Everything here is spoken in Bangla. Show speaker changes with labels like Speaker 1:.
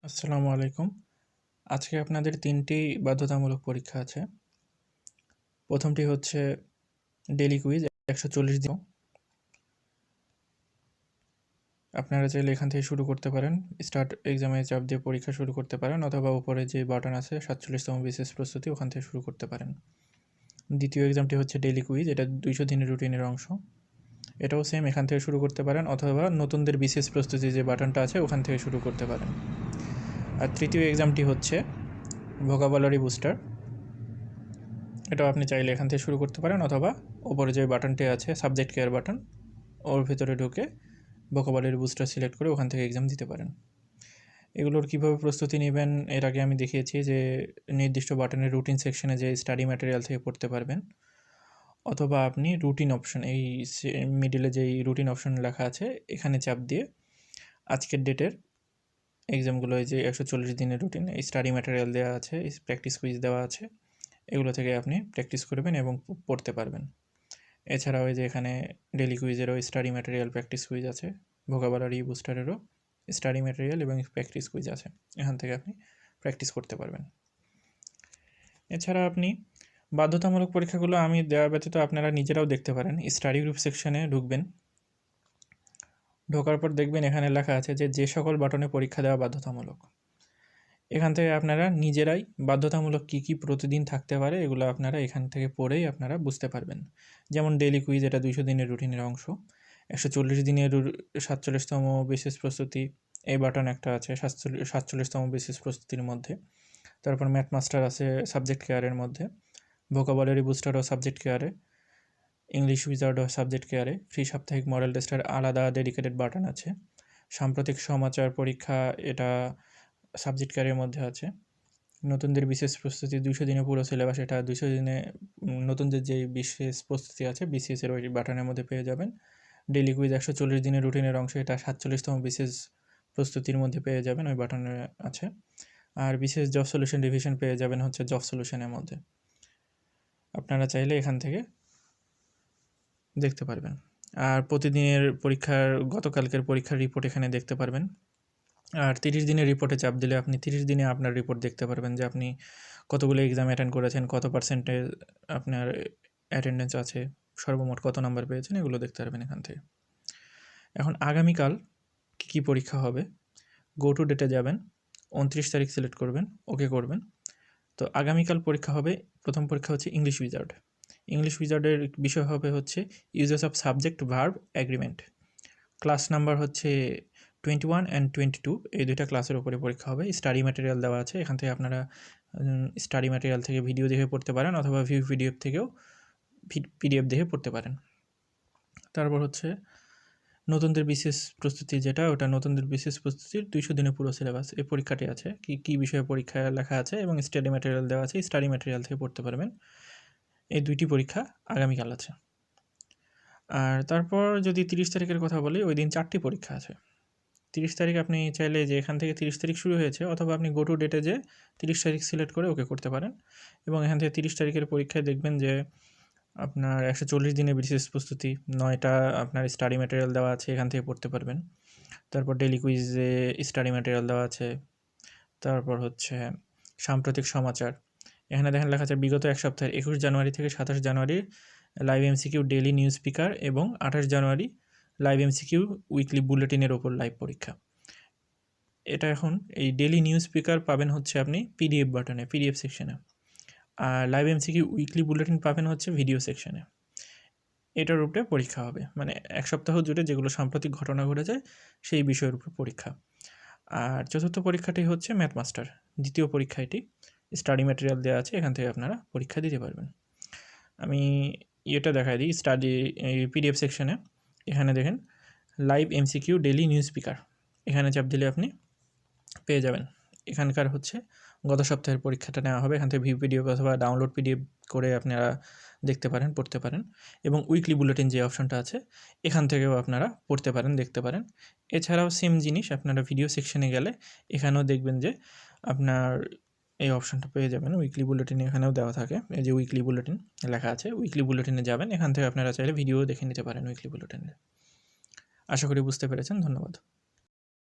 Speaker 1: আসসালামু আলাইকুম। আজকে আপনাদের ৩টি বাধ্যতামূলক পরীক্ষা আছে। প্রথমটি হচ্ছে ডেইলি কুইজ ১৪০ দিন। আপনারা চাইলে এখান থেকে শুরু করতে পারেন। স্টার্ট এক্সামে চাপ দিয়ে পরীক্ষা শুরু করতে পারেন, অথবা উপরে যে বাটন আছে ৪৭তম বিশেষ প্রস্তুতি, ওখান থেকে শুরু করতে পারেন। দ্বিতীয় এক্সামটি হচ্ছে ডেইলি কুইজ, এটা ২০০ দিনের রুটিনের অংশ। এটাও সেম, এখান থেকে শুরু করতে পারেন, অথবা নতুনদের বিশেষ প্রস্তুতি যে বাটনটা আছে ওখান থেকে শুরু করতে পারেন। আর তৃতীয় এক্সামটি হচ্ছে ভোকাবুলারি বুস্টার। এটাও আপনি চাইলে এখান থেকে শুরু করতে পারেন, অথবা ওপরে যে বাটনটি আছে সাবজেক্ট কেয়ার বাটন, ওর ভিতরে ঢুকে ভোকাবুলারি বুস্টার সিলেক্ট করে ওখান থেকে এক্সাম দিতে পারেন। এগুলোর কীভাবে প্রস্তুতি নেবেন এর আগে আমি দেখিয়েছি, যে নির্দিষ্ট বাটনের রুটিন সেকশনে যে স্টাডি ম্যাটেরিয়াল থেকে পড়তে পারবেন, অথবা আপনি রুটিন অপশন, এই মিডিলে যেই রুটিন অপশন লেখা আছে এখানে চাপ দিয়ে আজকের ডেটের এক্সামগুলো, এই যে ১৪০ দিনের রুটিন, এই স্টাডি ম্যাটেরিয়াল দেওয়া আছে, প্র্যাকটিস কুইজ দেওয়া আছে, এগুলো থেকে আপনি প্র্যাকটিস করবেন এবং পড়তে পারবেন। এছাড়াও এই যে এখানে ডেইলি কুইজেরও স্টাডি ম্যাটেরিয়াল প্র্যাকটিস কুইজ আছে, ভোকাবুলারি বুস্টারেরও স্টাডি ম্যাটেরিয়াল এবং প্র্যাকটিস কুইজ আছে, এখান থেকে আপনি প্র্যাকটিস করতে পারবেন। এছাড়া আপনি বাধ্যতামূলক পরীক্ষাগুলো আমি দেওয়া ব্যতীত আপনারা নিজেরাও দেখতে পারেন। স্টাডি গ্রুপ সেকশনে ঢুকবেন, ঢোকার পর দেখবেন এখানে লেখা আছে যে সকল বাটনে পরীক্ষা দেওয়া বাধ্যতামূলক। এখান থেকে আপনারা নিজেরাই বাধ্যতামূলক কী কী প্রতিদিন থাকতে পারে এগুলো আপনারা এখান থেকে পড়েই আপনারা বুঝতে পারবেন। যেমন ডেইলি কুইজ, এটা ২০০ দিনের রুটিনের অংশ। ১৪০ দিনের ৪৭তম বিশেষ প্রস্তুতি, এই বাটন একটা আছে ৪৭তম বিশেষ প্রস্তুতির মধ্যে। তারপর ম্যাথ মাস্টার আছে সাবজেক্ট কেয়ারের মধ্যে, ভোকাবুলারি বুস্টারও সাবজেক্ট কেয়ারে, ইংলিশ উইজার্ডও সাবজেক্ট কেয়ারে, ফ্রি সাপ্তাহিক মডেল টেস্টের আলাদা ডেডিকেটেড বাটন আছে। সাম্প্রতিক সমাচার পরীক্ষা, এটা সাবজেক্ট কেয়ারের মধ্যে আছে। নতুনদের বিশেষ প্রস্তুতি ২০০ দিনে পুরো সিলেবাস, এটা ২০০ দিনে নতুনদের যে বিশেষ প্রস্তুতি আছে বিসিএসের ওই বাটনের মধ্যে পেয়ে যাবেন। ডেইলি কুইজ ১৪০ দিনের রুটিনের অংশ, এটা ৪৭তম বিশেষ প্রস্তুতির মধ্যে পেয়ে যাবেন, ওই বাটনে আছে। আর বিশেষ জব সলিউশন রিভিশন পেয়ে যাবেন হচ্ছে জব সলিউশনের মধ্যে। আপনারা চাইলে এখান থেকে দেখতে পারবেন। আর প্রতিদিনের পরীক্ষার, গতকালকের পরীক্ষার রিপোর্ট এখানে দেখতে পারবেন। আর ৩০ দিনের রিপোর্টে চাপ দিলে আপনি ৩০ দিনে আপনার রিপোর্ট দেখতে পারবেন, যে আপনি কতগুলো এক্সাম অ্যাটেন্ড করেছেন, কত পার্সেন্টেজ আপনার অ্যাটেন্ডেন্স আছে, সর্বমোট কত নাম্বার পেয়েছেন, এগুলো দেখতে পারবেন এখান থেকে। এখন আগামীকাল কী কী পরীক্ষা হবে, গো টু ডেটে যাবেন, ২৯ তারিখ সিলেক্ট করবেন, ওকে করবেন। তো আগামীকাল পরীক্ষা হবে, প্রথম পরীক্ষা হচ্ছে ইংলিশ উইজার্ড। ইংলিশ উইজার্ডের বিষয় হবে হচ্ছে uses of subject verb agreement. Class number হচ্ছে 21 অ্যান্ড 22, এই দুইটা ক্লাসের উপরে পরীক্ষা হবে। স্টাডি ম্যাটেরিয়াল দেওয়া আছে, এখান থেকে আপনারা স্টাডি ম্যাটেরিয়াল থেকে ভিডিও দেখে পড়তে পারেন, অথবা ভিউ পিডিএফ থেকেও পিডিএফ দেখে পড়তে পারেন। তারপর হচ্ছে নতুনদের বিশেষ প্রস্তুতি, যেটা ওটা নতুনদের বিশেষ প্রস্তুতির ২০০ দিনের পুরো সিলেবাস, এই পরীক্ষাটি আছে, কী বিষয়ে পরীক্ষা লেখা আছে এবং স্টাডি ম্যাটেরিয়াল দেওয়া আছে, স্টাডি ম্যাটেরিয়াল থেকে পড়তে পারবেন। এই দুইটি পরীক্ষা আগামীকাল আছে। আর তারপর যদি ৩০ তারিখের কথা বলি, ওই দিন ৪টি পরীক্ষা আছে। ৩০ তারিখ আপনি চাইলে যে এখান থেকে ৩০ তারিখ শুরু হয়েছে, অথবা আপনি গো টু ডেটে যে ৩০ তারিখ সিলেক্ট করে ওকে করতে পারেন, এবং এখান থেকে ৩০ তারিখের পরীক্ষায় দেখবেন যে আপনার ১৪০ দিনের বিশেষ প্রস্তুতি ৯টা আপনার স্টাডি ম্যাটেরিয়াল দেওয়া আছে, এখান থেকে পড়তে পারবেন। তারপর ডেইলি কুইজে স্টাডি ম্যাটেরিয়াল দেওয়া আছে। তারপর হচ্ছে সাম্প্রতিক সমাচার, এখানে দেখেন লেখা আছে বিগত এক সপ্তাহের ২১ জানুয়ারি থেকে ২৭ January live MCQ daily news speaker, এবং ২৮ জানুয়ারি লাইভ এমসিকিউ উইকলি বুলেটিনের ওপর লাইভ পরীক্ষা। এটা এখন এই ডেইলি নিউজ স্পিকার পাবেন হচ্ছে আপনি পিডিএফ বাটনে, পিডিএফ সেকশনে, আর লাইভ এমসিকিউ উইকলি বুলেটিন পাবেন হচ্ছে ভিডিও সেকশনে। এটার উপরে পরীক্ষা হবে, মানে এক সপ্তাহ জুড়ে যেগুলো সাম্প্রতিক ঘটনা ঘটে যায় সেই বিষয়ের উপর পরীক্ষা। আর চতুর্থ পরীক্ষাটি হচ্ছে ম্যাথ মাস্টার, দ্বিতীয় পরীক্ষা এটি। স্টাডি ম্যাটেরিয়াল দেওয়া আছে, এখান থেকে আপনারা পরীক্ষা দিতে পারবেন। আমি এটা দেখাই দিই, স্টাডি এই পিডিএফ সেকশনে এখানে দেখেন live MCQ daily news speaker, এখানে চাপ দিলে আপনি পেয়ে যাবেন। এখানকার হচ্ছে গত সপ্তাহের পরীক্ষাটা নেওয়া হবে, এখান থেকে ভিউ পিডিএফ অথবা ডাউনলোড পিডিএফ করে আপনারা দেখতে পারেন, পড়তে পারেন। এবং উইকলি বুলেটিন যে অপশনটা আছে এখান থেকেও আপনারা পড়তে পারেন, দেখতে পারেন। এছাড়াও সেম জিনিস আপনারা ভিডিও সেকশনে গেলে এখানেও দেখবেন যে আপনার এই অপশনটা পেয়ে যাবেন, উইকলি বুলেটিন এখানেও দেওয়া থাকে, এই যে উইকলি বুলেটিন লেখা আছে, উইকলি বুলেটিনে যাবেন, এখান থেকে আপনারা চাইলে ভিডিও দেখে নিতে পারেন উইকলি বুলেটিনের। আশা করি বুঝতে পেরেছেন, ধন্যবাদ।